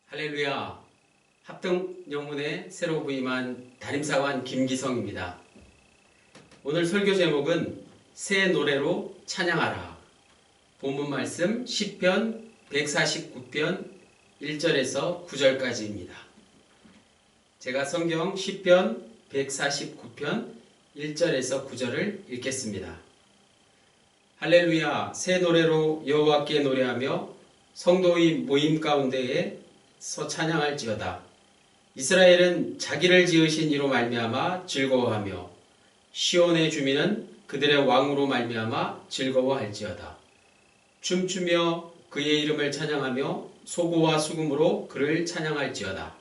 할렐루야. 합등영문에 새로 부임한 담임사관 김기성입니다. 오늘 설교 제목은 새 노래로 찬양하라. 본문 말씀 시편 149편 1절에서 9절까지입니다. 제가 성경 시편 149편 1절에서 9절을 읽겠습니다. 할렐루야. 새 노래로 여호와께 노래하며 성도의 모임 가운데에서 찬양할지어다. 이스라엘은 자기를 지으신 이로 말미암아 즐거워하며 시온의 주민은 그들의 왕으로 말미암아 즐거워할지어다. 춤추며 그의 이름을 찬양하며 소고와 수금으로 그를 찬양할지어다.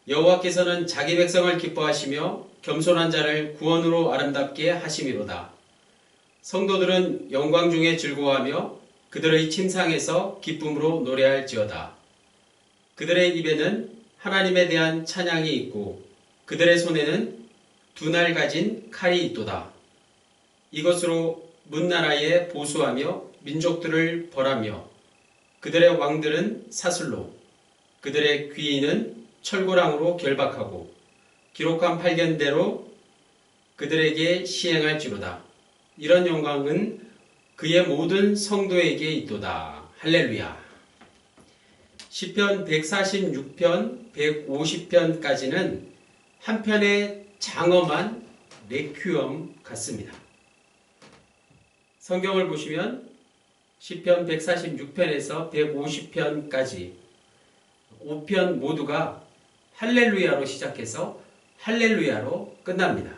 여호와께서는 자기 백성을 기뻐하시며 겸손한 자를 구원으로 아름답게 하심이로다. 성도들은 영광 중에 즐거워하며 그들의 침상에서 기쁨으로 노래할지어다. 그들의 입에는 하나님에 대한 찬양이 있고 그들의 손에는 두 날 가진 칼이 있도다. 이것으로 문나라에 보수하며 민족들을 벌하며 그들의 왕들은 사슬로 그들의 귀인은 철고랑으로 결박하고 기록한 판결대로 그들에게 시행할지로다. 이런 영광은 그의 모든 성도에게 있도다. 할렐루야. 시편 146편, 150편까지는 한 편의 장엄한 레퀴엄 같습니다. 성경을 보시면 시편 146편에서 150편까지 5편 모두가 할렐루야로 시작해서 할렐루야로 끝납니다.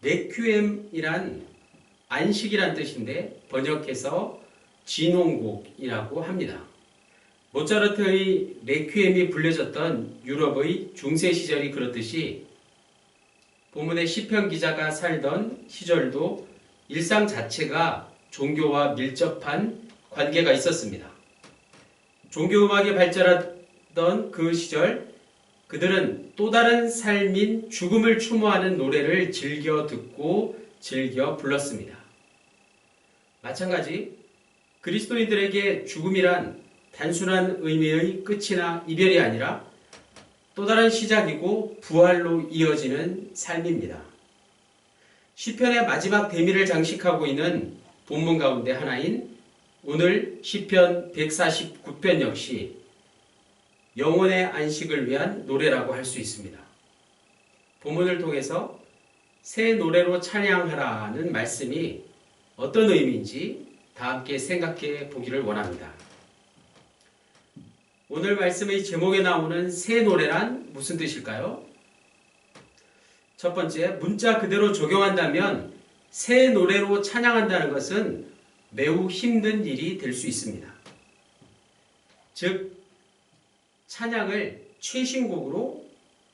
레퀴엠이란 안식이란 뜻인데 번역해서 진홍곡이라고 합니다. 모차르트의 레퀴엠이 불려졌던 유럽의 중세 시절이 그렇듯이 본문의 시편 기자가 살던 시절도 일상 자체가 종교와 밀접한 관계가 있었습니다. 종교음악이 발전하던 그 시절 그들은 또 다른 삶인 죽음을 추모하는 노래를 즐겨 듣고 즐겨 불렀습니다. 마찬가지 그리스도인들에게 죽음이란 단순한 의미의 끝이나 이별이 아니라 또 다른 시작이고 부활로 이어지는 삶입니다. 시편의 마지막 대미를 장식하고 있는 본문 가운데 하나인 오늘 시편 149편 역시 영혼의 안식을 위한 노래라고 할 수 있습니다. 본문을 통해서 새 노래로 찬양하라는 말씀이 어떤 의미인지 다 함께 생각해 보기를 원합니다. 오늘 말씀의 제목에 나오는 새 노래란 무슨 뜻일까요? 첫 번째, 문자 그대로 적용한다면 새 노래로 찬양한다는 것은 매우 힘든 일이 될 수 있습니다. 즉, 찬양을 최신곡으로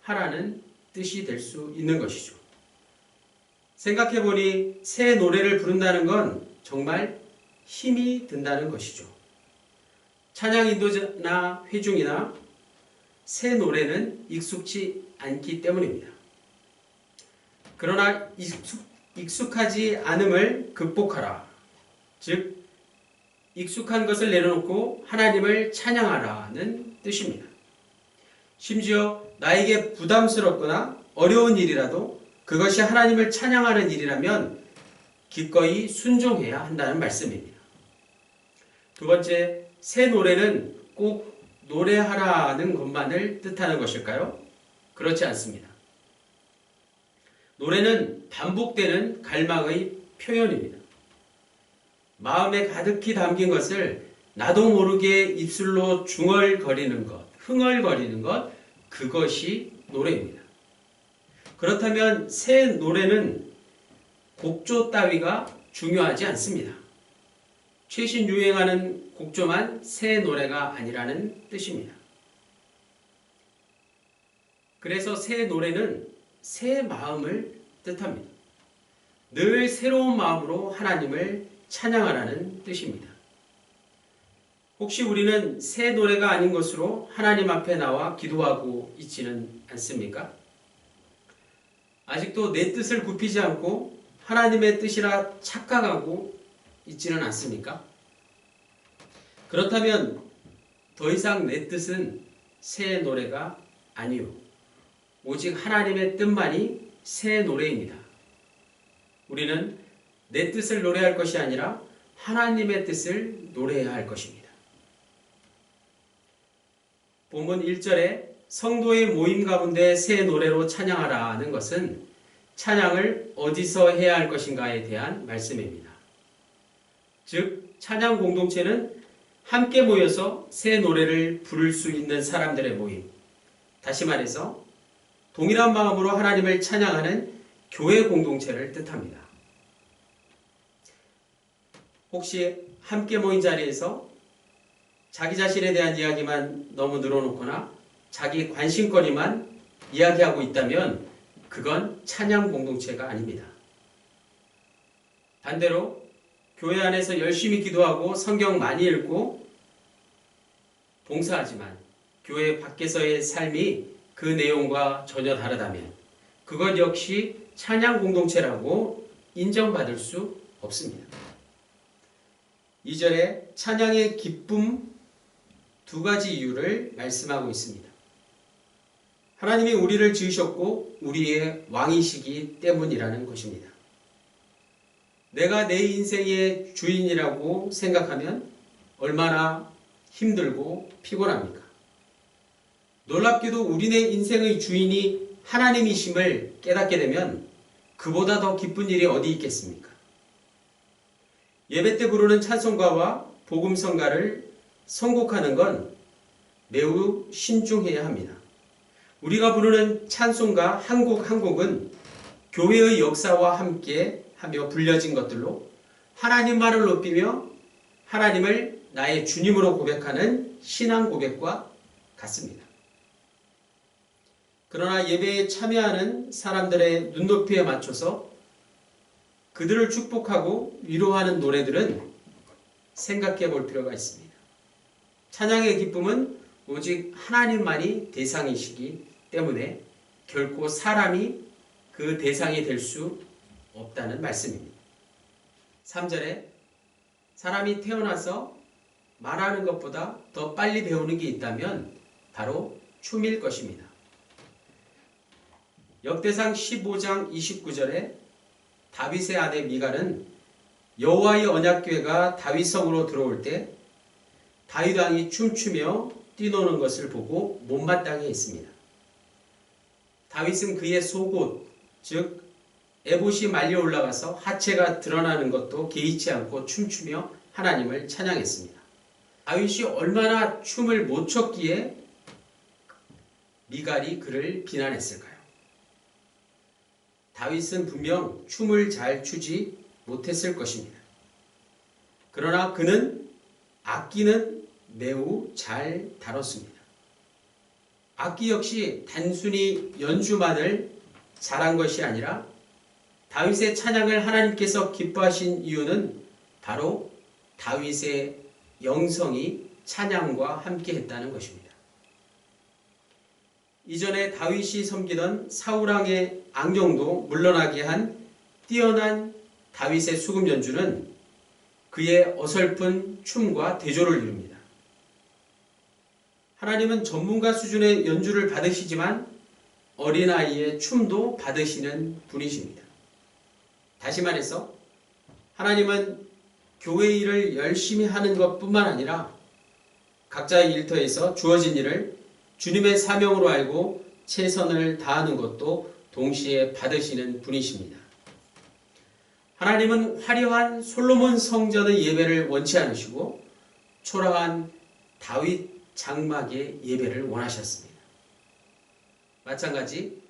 하라는 뜻이 될 수 있는 것이죠. 생각해보니 새 노래를 부른다는 건 정말 힘이 든다는 것이죠. 찬양 인도나 회중이나 새 노래는 익숙치 않기 때문입니다. 그러나 익숙하지 않음을 극복하라. 즉, 익숙한 것을 내려놓고 하나님을 찬양하라는 뜻입니다. 심지어 나에게 부담스럽거나 어려운 일이라도 그것이 하나님을 찬양하는 일이라면 기꺼이 순종해야 한다는 말씀입니다. 두 번째, 새 노래는 꼭 노래하라는 것만을 뜻하는 것일까요? 그렇지 않습니다. 노래는 반복되는 갈망의 표현입니다. 마음에 가득히 담긴 것을 나도 모르게 입술로 중얼거리는 것, 흥얼거리는 것, 그것이 노래입니다. 그렇다면 새 노래는 곡조 따위가 중요하지 않습니다. 최신 유행하는 곡조만 새 노래가 아니라는 뜻입니다. 그래서 새 노래는 새 마음을 뜻합니다. 늘 새로운 마음으로 하나님을 찬양하라는 뜻입니다. 혹시 우리는 새 노래가 아닌 것으로 하나님 앞에 나와 기도하고 있지는 않습니까? 아직도 내 뜻을 굽히지 않고 하나님의 뜻이라 착각하고 있지는 않습니까? 그렇다면 더 이상 내 뜻은 새 노래가 아니요. 오직 하나님의 뜻만이 새 노래입니다. 우리는 내 뜻을 노래할 것이 아니라 하나님의 뜻을 노래해야 할 것입니다. 본문 1절에 성도의 모임 가운데 새 노래로 찬양하라는 것은 찬양을 어디서 해야 할 것인가에 대한 말씀입니다. 즉, 찬양 공동체는 함께 모여서 새 노래를 부를 수 있는 사람들의 모임. 다시 말해서 동일한 마음으로 하나님을 찬양하는 교회 공동체를 뜻합니다. 혹시 함께 모인 자리에서 자기 자신에 대한 이야기만 너무 늘어놓거나 자기 관심거리만 이야기하고 있다면 그건 찬양 공동체가 아닙니다. 반대로 교회 안에서 열심히 기도하고 성경 많이 읽고 봉사하지만 교회 밖에서의 삶이 그 내용과 전혀 다르다면 그것 역시 찬양 공동체라고 인정받을 수 없습니다. 2절에 찬양의 기쁨 두 가지 이유를 말씀하고 있습니다. 하나님이 우리를 지으셨고 우리의 왕이시기 때문이라는 것입니다. 내가 내 인생의 주인이라고 생각하면 얼마나 힘들고 피곤합니까? 놀랍게도 우리네 인생의 주인이 하나님이심을 깨닫게 되면 그보다 더 기쁜 일이 어디 있겠습니까? 예배 때 부르는 찬송가와 복음성가를 선곡하는 건 매우 신중해야 합니다. 우리가 부르는 찬송가 한 곡 한 곡은 교회의 역사와 함께 하며 불려진 것들로 하나님만을 높이며 하나님을 나의 주님으로 고백하는 신앙 고백과 같습니다. 그러나 예배에 참여하는 사람들의 눈높이에 맞춰서 그들을 축복하고 위로하는 노래들은 생각해 볼 필요가 있습니다. 찬양의 기쁨은 오직 하나님만이 대상이시기 때문에 결코 사람이 그 대상이 될 수 없다는 말씀입니다. 3절에 사람이 태어나서 말하는 것보다 더 빨리 배우는 게 있다면 바로 춤일 것입니다. 역대상 15장 29절에 다윗의 아내 미갈은 여호와의 언약궤가 다윗성으로 들어올 때 다윗 왕이 춤추며 뛰노는 것을 보고 못마땅해 했습니다. 다윗은 그의 속옷, 즉 에봇이 말려 올라가서 하체가 드러나는 것도 개의치 않고 춤추며 하나님을 찬양했습니다. 다윗이 얼마나 춤을 못 췄기에 미갈이 그를 비난했을까요? 다윗은 분명 춤을 잘 추지 못했을 것입니다. 그러나 그는 악기는 매우 잘 다뤘습니다. 악기 역시 단순히 연주만을 잘한 것이 아니라 다윗의 찬양을 하나님께서 기뻐하신 이유는 바로 다윗의 영성이 찬양과 함께 했다는 것입니다. 이전에 다윗이 섬기던 사울왕의 악령도 물러나게 한 뛰어난 다윗의 수금 연주는 그의 어설픈 춤과 대조를 이룹니다. 하나님은 전문가 수준의 연주를 받으시지만 어린아이의 춤도 받으시는 분이십니다. 다시 말해서 하나님은 교회 일을 열심히 하는 것뿐만 아니라 각자의 일터에서 주어진 일을 주님의 사명으로 알고 최선을 다하는 것도 동시에 받으시는 분이십니다. 하나님은 화려한 솔로몬 성전의 예배를 원치 않으시고 초라한 다윗 장막의 예배를 원하셨습니다. 마찬가지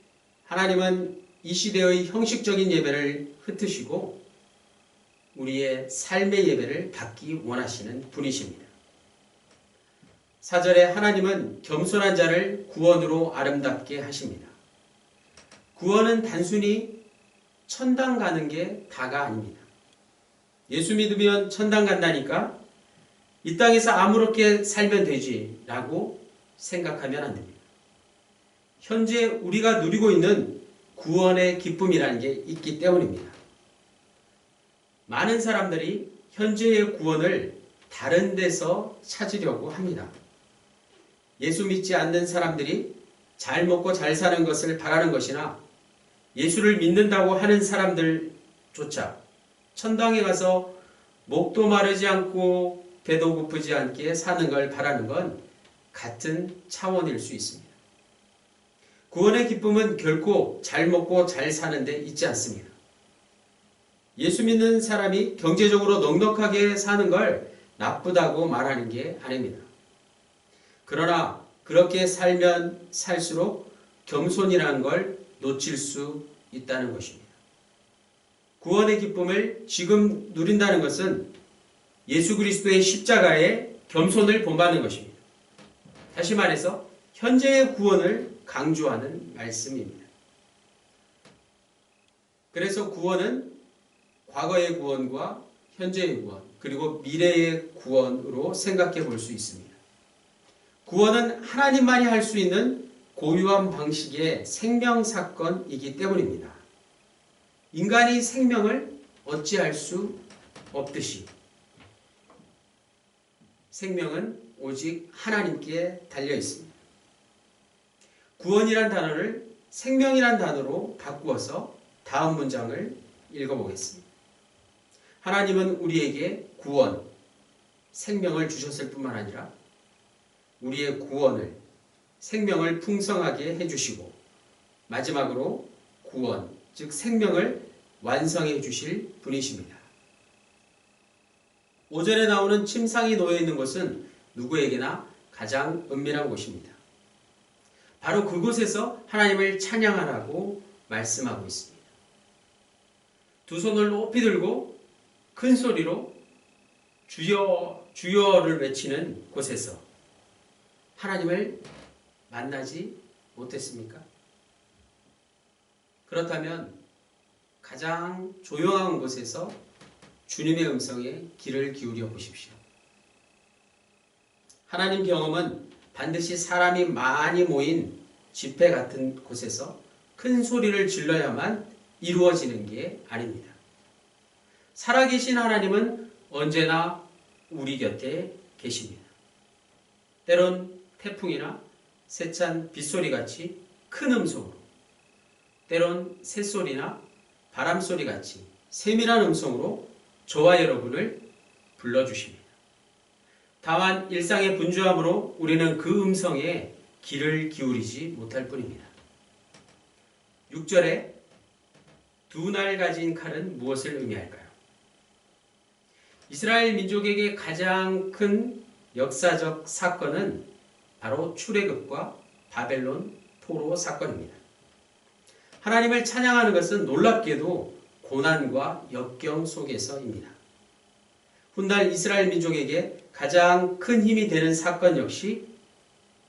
하나님은 이 시대의 형식적인 예배를 흩으시고 우리의 삶의 예배를 받기 원하시는 분이십니다. 4절에 하나님은 겸손한 자를 구원으로 아름답게 하십니다. 구원은 단순히 천당 가는 게 다가 아닙니다. 예수 믿으면 천당 간다니까 이 땅에서 아무렇게 살면 되지 라고 생각하면 안 됩니다. 현재 우리가 누리고 있는 구원의 기쁨이라는 게 있기 때문입니다. 많은 사람들이 현재의 구원을 다른 데서 찾으려고 합니다. 예수 믿지 않는 사람들이 잘 먹고 잘 사는 것을 바라는 것이나 예수를 믿는다고 하는 사람들조차 천당에 가서 목도 마르지 않고 배도 고프지 않게 사는 걸 바라는 건 같은 차원일 수 있습니다. 구원의 기쁨은 결코 잘 먹고 잘 사는 데 있지 않습니다. 예수 믿는 사람이 경제적으로 넉넉하게 사는 걸 나쁘다고 말하는 게 아닙니다. 그러나 그렇게 살면 살수록 겸손이라는 걸 놓칠 수 있다는 것입니다. 구원의 기쁨을 지금 누린다는 것은 예수 그리스도의 십자가에 겸손을 본받는 것입니다. 다시 말해서 현재의 구원을 강조하는 말씀입니다. 그래서 구원은 과거의 구원과 현재의 구원, 그리고 미래의 구원으로 생각해 볼 수 있습니다. 구원은 하나님만이 할 수 있는 고유한 방식의 생명사건이기 때문입니다. 인간이 생명을 어찌할 수 없듯이 생명은 오직 하나님께 달려 있습니다. 구원이란 단어를 생명이란 단어로 바꾸어서 다음 문장을 읽어보겠습니다. 하나님은 우리에게 구원, 생명을 주셨을 뿐만 아니라 우리의 구원을, 생명을 풍성하게 해주시고 마지막으로 구원, 즉 생명을 완성해 주실 분이십니다. 5절에 나오는 침상이 놓여있는 곳은 누구에게나 가장 은밀한 곳입니다. 바로 그곳에서 하나님을 찬양하라고 말씀하고 있습니다. 두 손을 높이 들고 큰 소리로 주여 주여를 외치는 곳에서 하나님을 만나지 못했습니까? 그렇다면 가장 조용한 곳에서 주님의 음성에 귀를 기울여 보십시오. 하나님 경험은 반드시 사람이 많이 모인 집회 같은 곳에서 큰 소리를 질러야만 이루어지는 게 아닙니다. 살아계신 하나님은 언제나 우리 곁에 계십니다. 때론 태풍이나 세찬 빗소리같이 큰 음성으로, 때론 새소리나 바람소리같이 세밀한 음성으로 저와 여러분을 불러주십니다. 다만 일상의 분주함으로 우리는 그 음성에 귀를 기울이지 못할 뿐입니다. 6절에 두 날 가진 칼은 무엇을 의미할까요? 이스라엘 민족에게 가장 큰 역사적 사건은 바로 출애굽과 바벨론 포로 사건입니다. 하나님을 찬양하는 것은 놀랍게도 고난과 역경 속에서입니다. 훗날 이스라엘 민족에게 가장 큰 힘이 되는 사건 역시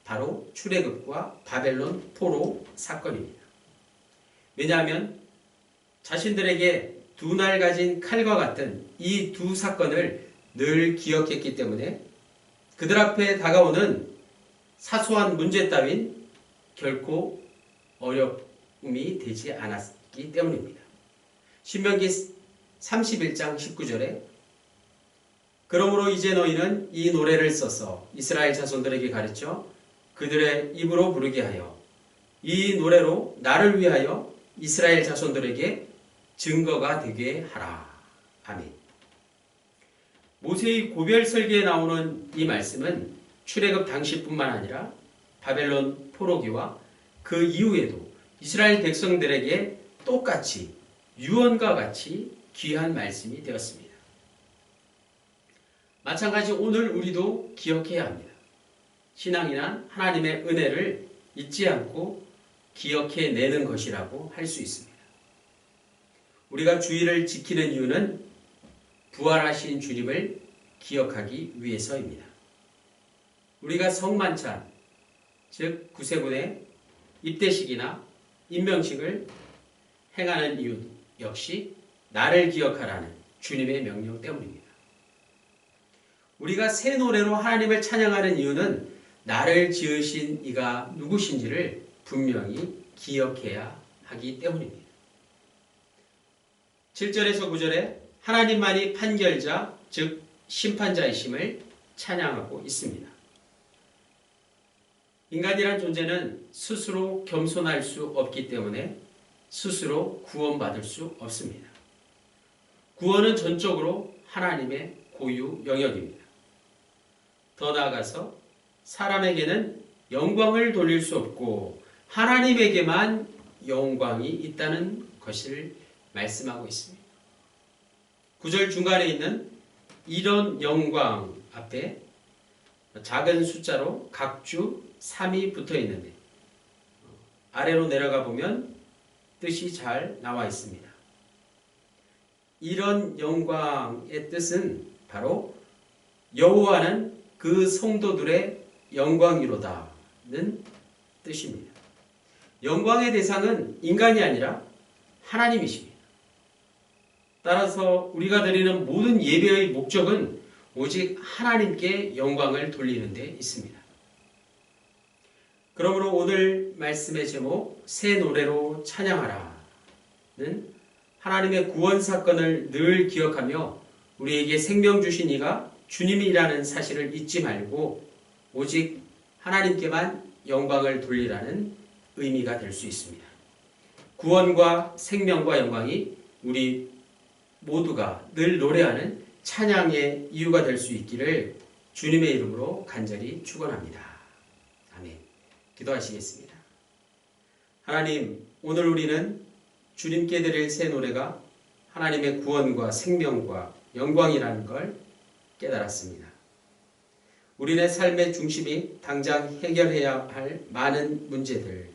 바로 출애굽과 바벨론 포로 사건입니다. 왜냐하면 자신들에게 두 날 가진 칼과 같은 이 두 사건을 늘 기억했기 때문에 그들 앞에 다가오는 사소한 문제 따윈 결코 어려움이 되지 않았기 때문입니다. 신명기 31장 19절에 그러므로 이제 너희는 이 노래를 써서 이스라엘 자손들에게 가르쳐 그들의 입으로 부르게 하여 이 노래로 나를 위하여 이스라엘 자손들에게 증거가 되게 하라. 아멘. 모세의 고별 설계에 나오는 이 말씀은 출애굽 당시뿐만 아니라 바벨론 포로기와 그 이후에도 이스라엘 백성들에게 똑같이 유언과 같이 귀한 말씀이 되었습니다. 마찬가지 오늘 우리도 기억해야 합니다. 신앙이란 하나님의 은혜를 잊지 않고 기억해내는 것이라고 할 수 있습니다. 우리가 주일을 지키는 이유는 부활하신 주님을 기억하기 위해서입니다. 우리가 성만찬, 즉 구세군의 입대식이나 임명식을 행하는 이유 역시 나를 기억하라는 주님의 명령 때문입니다. 우리가 새 노래로 하나님을 찬양하는 이유는 나를 지으신 이가 누구신지를 분명히 기억해야 하기 때문입니다. 7절에서 9절에 하나님만이 판결자, 즉 심판자이심을 찬양하고 있습니다. 인간이란 존재는 스스로 겸손할 수 없기 때문에 스스로 구원받을 수 없습니다. 구원은 전적으로 하나님의 고유 영역입니다. 더 나아가서 사람에게는 영광을 돌릴 수 없고 하나님에게만 영광이 있다는 것을 말씀하고 있습니다. 9절 중간에 있는 이런 영광 앞에 작은 숫자로 각주 3이 붙어 있는데 아래로 내려가 보면 뜻이 잘 나와 있습니다. 이런 영광의 뜻은 바로 여호와는 그 성도들의 영광이로다는 뜻입니다. 영광의 대상은 인간이 아니라 하나님이십니다. 따라서 우리가 드리는 모든 예배의 목적은 오직 하나님께 영광을 돌리는 데 있습니다. 그러므로 오늘 말씀의 제목 새 노래로 찬양하라는 하나님의 구원 사건을 늘 기억하며 우리에게 생명 주신 이가 주님이라는 사실을 잊지 말고 오직 하나님께만 영광을 돌리라는 의미가 될 수 있습니다. 구원과 생명과 영광이 우리 모두가 늘 노래하는 찬양의 이유가 될 수 있기를 주님의 이름으로 간절히 축원합니다. 아멘. 기도하시겠습니다. 하나님, 오늘 우리는 주님께 드릴 새 노래가 하나님의 구원과 생명과 영광이라는 걸 깨달았습니다. 우리의 삶의 중심이 당장 해결해야 할 많은 문제들,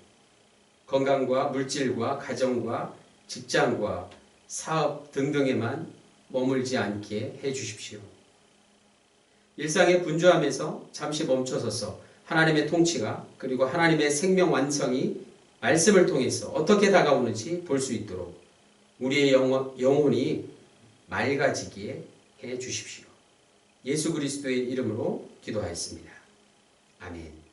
건강과 물질과 가정과 직장과 사업 등등에만 머물지 않게 해주십시오. 일상의 분주함에서 잠시 멈춰서서 하나님의 통치가 그리고 하나님의 생명 완성이 말씀을 통해서 어떻게 다가오는지 볼 수 있도록 우리의 영혼이 맑아지게 해 주십시오. 예수 그리스도의 이름으로 기도하였습니다. 아멘.